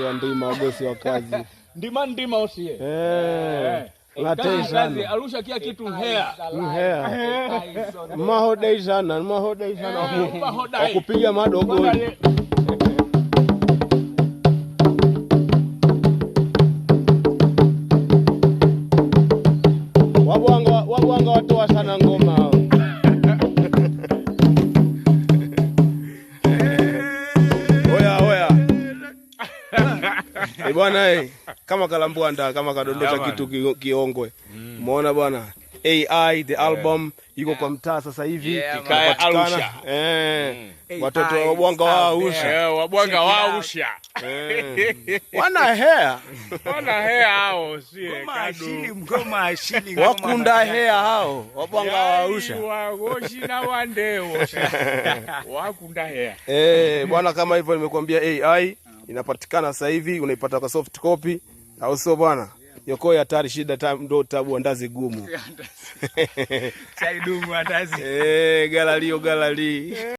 wa ndima wagosi wa kazi. Ndima usiye. Latei sana. Arusha kia kitu hea. Mahodai sana. Wakupiga madogo. Wabwanga watoa sana ngoma hao. Oya. Bwana kama kalambwanda kama kadondosha kitu kiongwe. Umeona bwana? AI the album yuko kwa mtaa sasa hivi Kaya Arusha. Watoto wa Wabwanga wa Arusha. Wabwanga wa Arusha. Wana hair. Wana hair hao sie ngoma ashili wakunda hair hao Wabwanga wa Arusha. Wagoshi na wandeo. Wakunda hair. Bwana kama hivyo nimekuambia AI inapatikana sasa hivi unaipata kwa soft copy au sio bwana? Yokoi hatari shida ndo tabu andazi gumu. Chai dumu andazi. Galali.